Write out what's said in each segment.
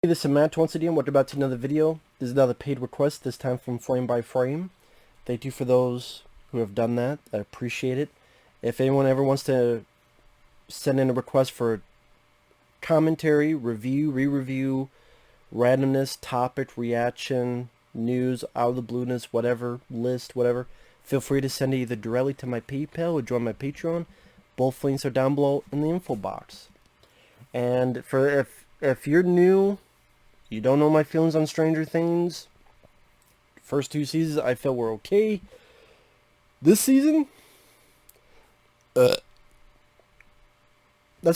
Hey, this is Matt once again. Welcome about to another video. This is another paid request, this time from Frame by Frame. Thank you for those who have done that. I appreciate it. If anyone ever wants to send in a request for commentary, review, re-review, randomness, topic, reaction, news, out of the blueness, whatever, list, whatever, feel free to send it either directly to my PayPal or join my Patreon. Both links are down below in the info box. And for if you're new, you don't know my feelings on Stranger Things. First two seasons I felt were okay. This season, that's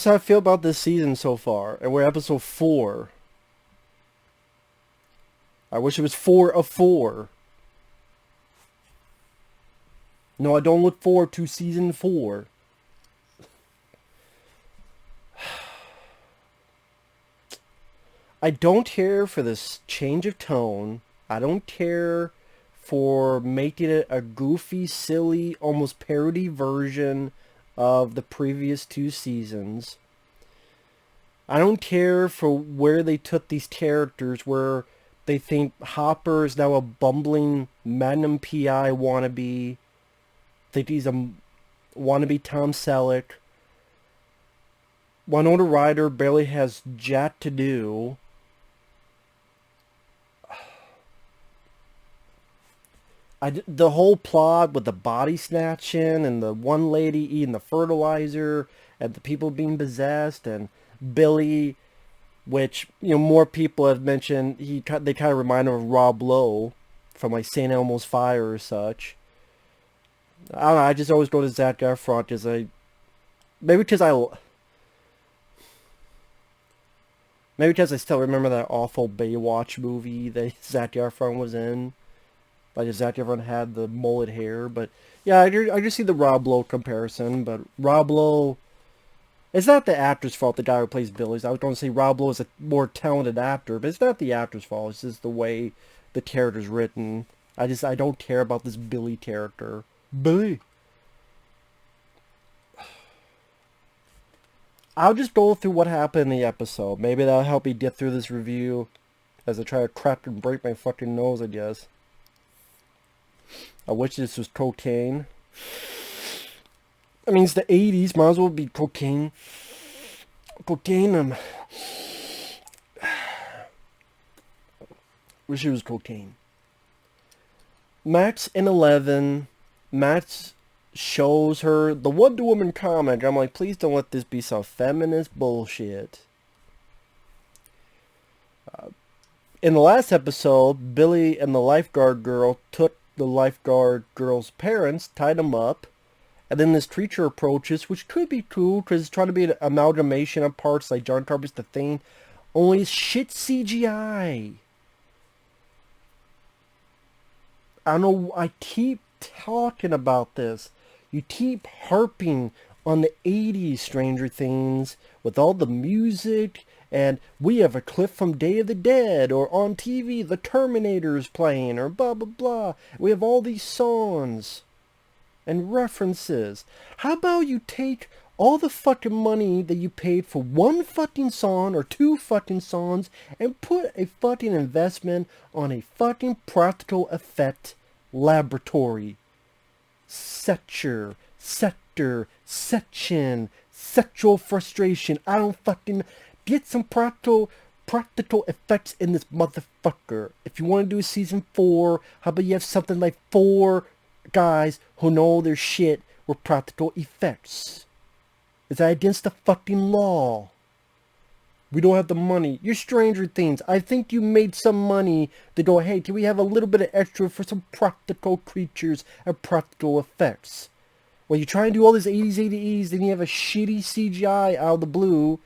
how I feel about this season so far. And we're episode 4. I wish it was 4 of 4. No, I don't look forward to season 4. I don't care for this change of tone. I don't care for making it a goofy, silly, almost parody version of the previous 2 seasons. I don't care for where they took these characters, where they think Hopper is now a bumbling Magnum PI wannabe. Think he's a wannabe Tom Selleck. Winona Ryder barely has jack to do. The whole plot with the body snatching and the one lady eating the fertilizer and the people being possessed and Billy, which, you know, more people have mentioned, they kind of remind him of Rob Lowe from like St. Elmo's Fire or such. I don't know, I just always go to Zac Efron because maybe because I still remember that awful Baywatch movie that Zac Efron was in. Like Zac Efron had the mullet hair, but yeah, I just see the Rob Lowe comparison. But Rob Lowe, it's not the actor's fault. The guy who plays Billy, I was going to say Rob Lowe is a more talented actor, but it's not the actor's fault. It's just the way the character's written. I don't care about this Billy character. Billy. I'll just go through what happened in the episode. Maybe that'll help me get through this review as I try to crack and break my fucking nose, I guess. I wish this was cocaine. I mean, it's the 80s. Might as well be cocaine. Cocaine. Wish it was cocaine. Max and 11. Max shows her the Wonder Woman comic. I'm like, please don't let this be some feminist bullshit. In the last episode, Billy and the lifeguard girl took the lifeguard girl's parents, tied them up, and then this creature approaches, which could be cool because it's trying to be an amalgamation of parts like John Carpenter's The Thing, only it's shit CGI. I don't know, I keep talking about this. You keep harping on the 80s Stranger Things with all the music, and we have a clip from Day of the Dead, or on TV, The Terminator's playing, or blah, blah, blah. We have all these songs and references. How about you take all the fucking money that you paid for one fucking song or 2 fucking songs and put a fucking investment on a fucking practical effect laboratory. Sector, section, sexual frustration. I don't fucking... Get some practical effects in this motherfucker. If you want to do a season 4, how about you have something like 4 guys who know their shit with practical effects? Is that against the fucking law? We don't have the money. You're Stranger Things. I think you made some money to go, hey, can we have a little bit of extra for some practical creatures and practical effects? When you try and do all this 80s, 80s, then you have a shitty CGI out of the blue.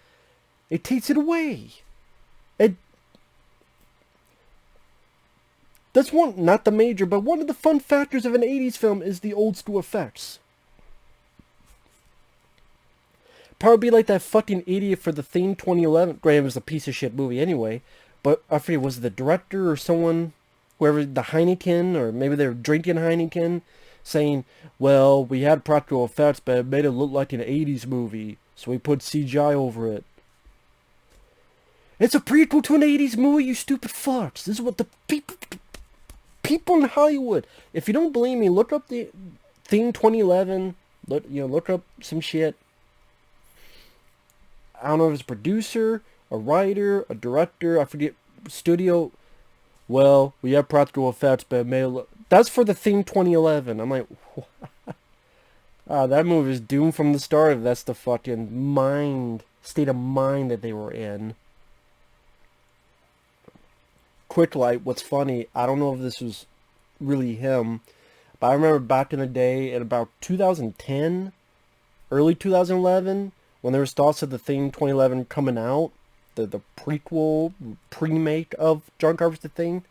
It takes it away. That's one, not the major, but one of the fun factors of an 80s film is the old school effects. Probably like that fucking idiot for The Thing 2011. Granted, it was a piece of shit movie anyway, but I forget, was it the director or someone, whoever, the Heineken, or maybe they were drinking Heineken, saying, well, we had practical effects, but it made it look like an 80s movie, so we put CGI over it. It's a prequel to an 80s movie, you stupid fucks. This is what the people in Hollywood. If you don't believe me, look up the Thing 2011. Look up some shit. I don't know if it's a producer, a writer, a director, I forget, studio. Well, we have practical effects, but it may look... That's for the Thing 2011. I'm like, what? That movie is doomed from the start if that's the fucking state of mind that they were in. Quick light, what's funny, I don't know if this was really him, but I remember back in the day in about 2010, early 2011, when there was thoughts of the Thing 2011 coming out, the prequel, pre-make of John Carpenter's The Thing,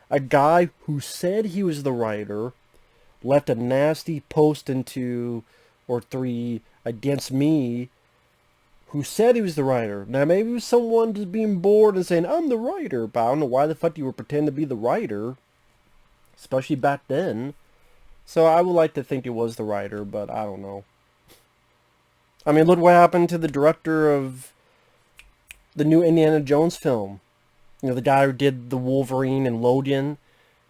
a guy who said he was the writer left a nasty post or three against me, who said he was the writer. Now, maybe it was someone just being bored and saying, I'm the writer, but I don't know why the fuck you were pretending to be the writer, especially back then. So I would like to think it was the writer, but I don't know. I mean, look what happened to the director of the new Indiana Jones film. You know, the guy who did the Wolverine and Logan,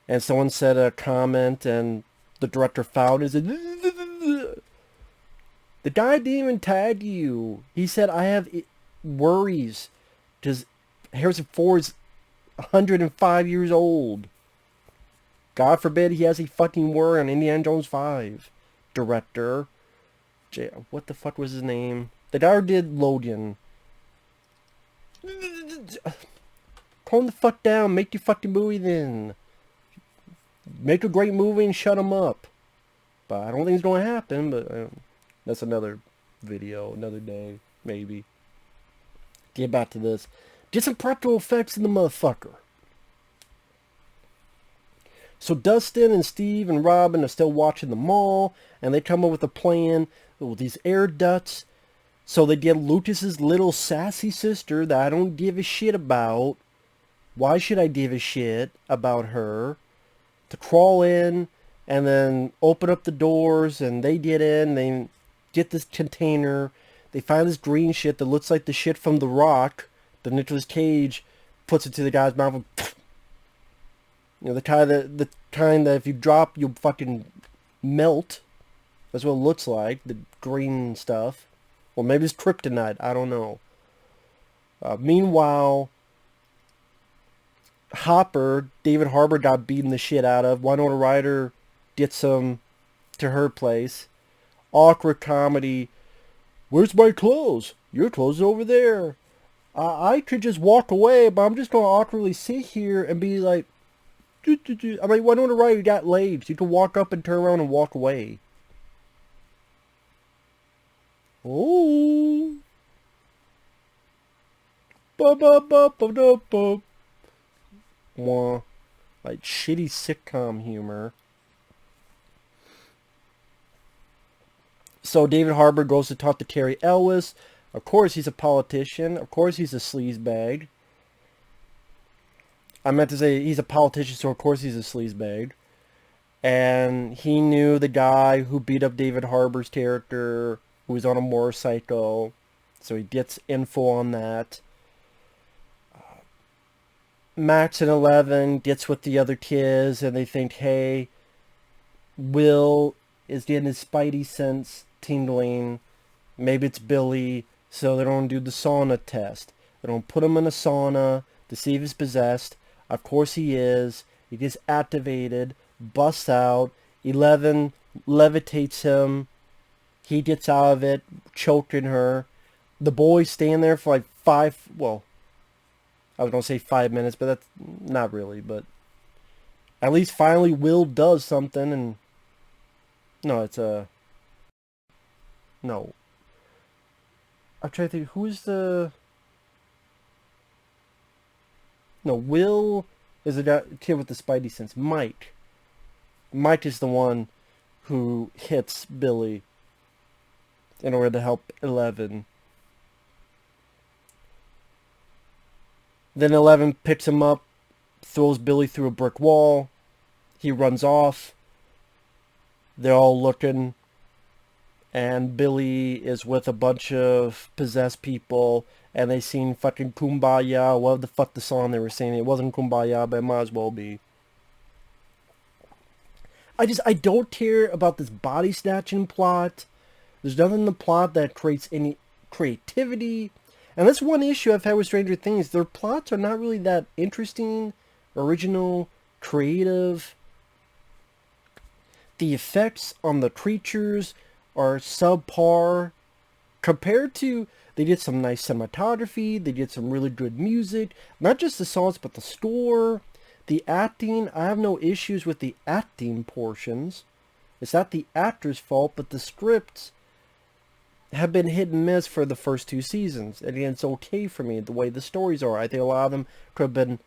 and someone said a comment, and the director fouled it and said, the guy didn't even tag you. He said, I have worries, because Harrison Ford's 105 years old. God forbid he has a fucking worry on Indiana Jones 5. Director. What the fuck was his name? The guy who did Logan. Calm the fuck down. Make your fucking movie then. Make a great movie and shut him up. But I don't think it's going to happen. But that's another video. Another day. Maybe. Get back to this. Get some practical effects in the motherfucker. So Dustin and Steve and Robin are still watching the mall. And they come up with a plan with these air ducts. So they get Lucas's little sassy sister that I don't give a shit about. Why should I give a shit about her? To crawl in and then open up the doors, and they get in, they get this container, they find this green shit that looks like the shit from The Rock, that Nicolas Cage puts it to the guy's mouth, and you know, the kind that if you drop, you'll fucking melt. That's what it looks like, the green stuff. Or maybe it's kryptonite, I don't know. Meanwhile, David Harbour got beaten the shit out of. Winona Ryder gets him to her place. Awkward comedy. Where's my clothes? Your clothes are over there. I could just walk away, but I'm just going to awkwardly sit here and be like... I mean, Winona Ryder got laid. So you can walk up and turn around and walk away. Oh. Ba-ba-ba-ba-da-ba. Wah. Like shitty sitcom humor. So David Harbour goes to talk to Terry Ellis. Of course he's a politician. Of course he's a sleazebag. I meant to say he's a politician, so of course he's a sleazebag. And he knew the guy who beat up David Harbour's character, who was on a motorcycle. So he gets info on that. Max and Eleven gets with the other kids, and they think, hey, Will is getting his spidey sense tingling. Maybe it's Billy, so they don't do the sauna test. They don't put him in a sauna to see if he's possessed. Of course he is. He gets activated, busts out. 11 levitates him. He gets out of it, choking her. The boys stand there for like I was going to say 5 minutes, but that's not really, but at least finally Will does something, and no, it's no. I'm trying to think, who's the... No, Will is the kid with the spidey sense. Mike. Mike is the one who hits Billy in order to help 11. Then 11 picks him up, throws Billy through a brick wall. He runs off. They're all looking. and Billy is with a bunch of possessed people, and they sing fucking Kumbaya, what the fuck the song they were singing. It wasn't Kumbaya, but it might as well be. I don't care about this body snatching plot. There's nothing in the plot that creates any creativity. And that's one issue I've had with Stranger Things. Their plots are not really that interesting, original, creative. The effects on the creatures are subpar compared to, they did some nice cinematography, they did some really good music, not just the songs but the score, the acting. I have no issues with the acting portions. It's not the actor's fault, but the scripts have been hit and miss for the first 2 seasons. And again, it's okay for me the way the stories are. I think a lot of them could have been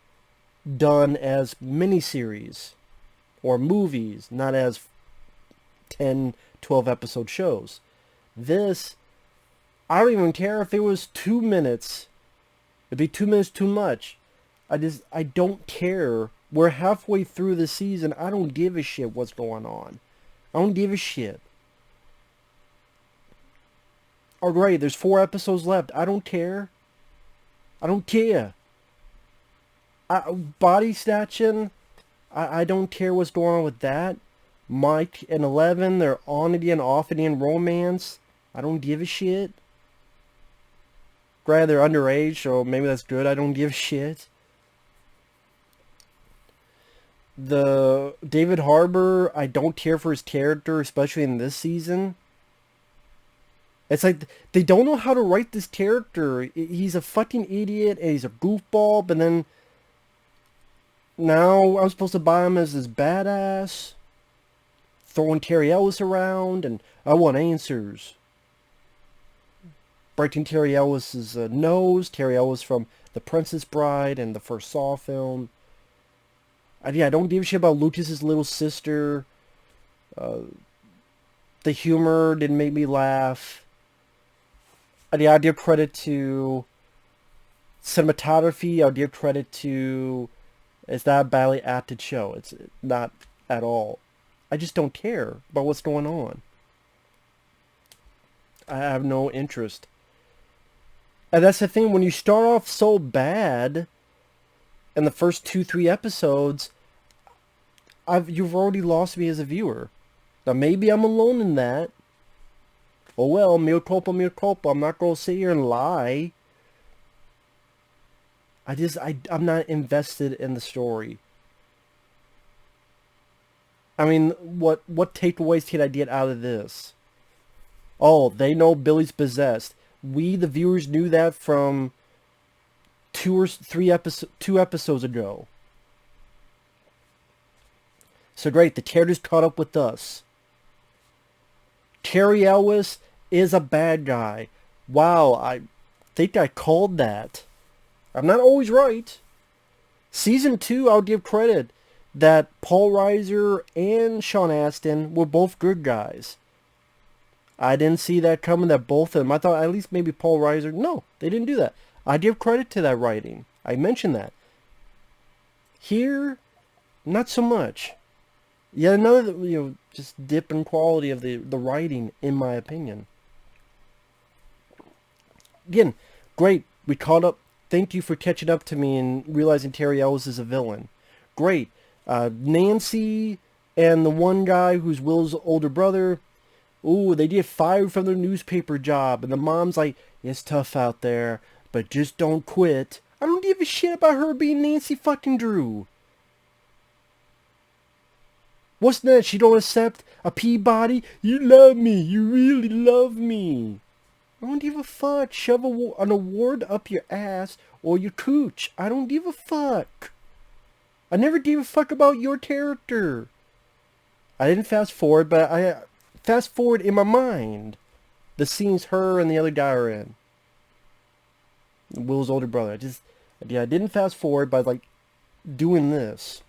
done as miniseries or movies, not as 10, 12 episode shows. This, I don't even care if it was 2 minutes. It'd be 2 minutes too much. I don't care. We're halfway through the season. I don't give a shit what's going on. I don't give a shit. Alright, there's 4 episodes left. I don't care. I don't care. Body snatching, I don't care what's going on with that. Mike and 11, they're on again, off again romance. I don't give a shit. Granted, they're underage, so maybe that's good. I don't give a shit. The David Harbour, I don't care for his character, especially in this season. It's like they don't know how to write this character. He's a fucking idiot and he's a goofball, but then now I'm supposed to buy him as this badass, throwing Terry Ellis around, and I want answers. Breaking Terry Ellis's nose. Terry Ellis from The Princess Bride and the first Saw film. I don't give a shit about Lucas's little sister. The humor didn't make me laugh. I give credit to cinematography. I'll give credit to, it's not a badly acted show. It's not at all. I just don't care about what's going on. I have no interest. And that's the thing, when you start off so bad in the first 2-3 episodes, you've already lost me as a viewer. Now maybe I'm alone in that. Oh well, mea culpa, mea culpa. I'm not going to sit here and lie. I'm not invested in the story. I mean, what takeaways can I get out of this? Oh, they know Billy's possessed. We, the viewers, knew that from 2 episodes ago. So great, the characters caught up with us. Terry Ellis is a bad guy. Wow, I think I called that. I'm not always right. Season 2, I'll give credit that Paul Reiser and Sean Astin were both good guys. I didn't see that coming, that both of them. I thought at least maybe Paul Reiser. No, they didn't do that. I give credit to that writing. I mentioned that. Here, not so much. Yet another, just dip in quality of the writing, in my opinion. Again, great. We caught up. Thank you for catching up to me and realizing Terry Ellis is a villain. Great. Nancy and the one guy who's Will's older brother, ooh, they get fired from their newspaper job. And the mom's like, it's tough out there, but just don't quit. I don't give a shit about her being Nancy fucking Drew. What's that? She don't accept a Peabody? You love me. You really love me. I don't give a fuck. Shove an award up your ass or your cooch. I don't give a fuck. I never gave a fuck about your character. I didn't fast forward, but I fast forward in my mind the scenes her and the other guy are in. Will's older brother. I didn't fast forward by like doing this.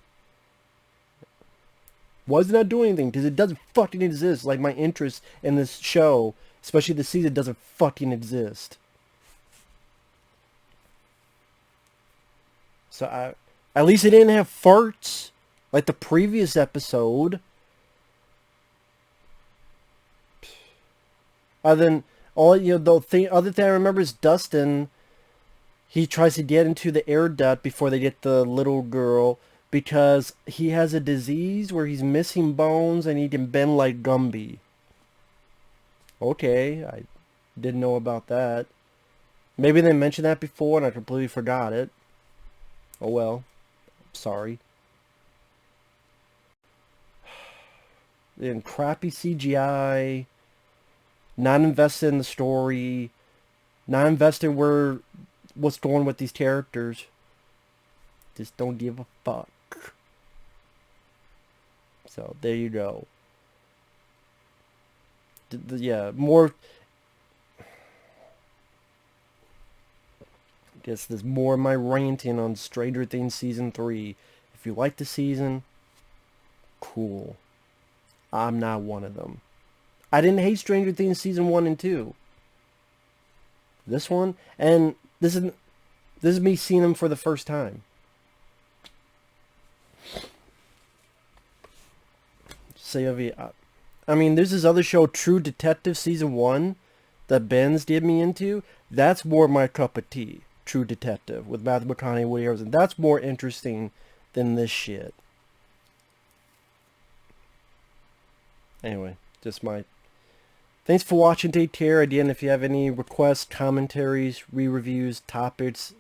Why is it not doing anything? Because it doesn't fucking exist. Like my interest in this show, especially this season, doesn't fucking exist. So at least it didn't have farts like the previous episode. Other than other thing I remember is Dustin. He tries to get into the air duct before they get the little girl because he has a disease where he's missing bones and he can bend like Gumby. Okay, I didn't know about that. Maybe they mentioned that before and I completely forgot it. Oh well, sorry. And crappy CGI, not invested in the story, not invested where what's going with these characters. Just don't give a fuck. So there you go. Yeah, more. Guess there's more of my ranting on Stranger Things season 3. If you like the season, cool. I'm not one of them. I didn't hate Stranger Things season 1 and 2. This one, and this is me seeing them for the first time. I mean, there's this other show, True Detective season 1, that Ben's did me into. That's more my cup of tea. True Detective with Matthew McConaughey, Woody Harrelson. That's more interesting than this shit. Anyway, just my... Thanks for watching. Take care. Again, if you have any requests, commentaries, re-reviews, topics,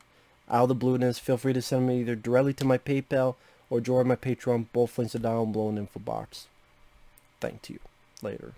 out of the blueness, feel free to send me either directly to my PayPal or join my Patreon. Both links are down below in the info box. Thank you. Later.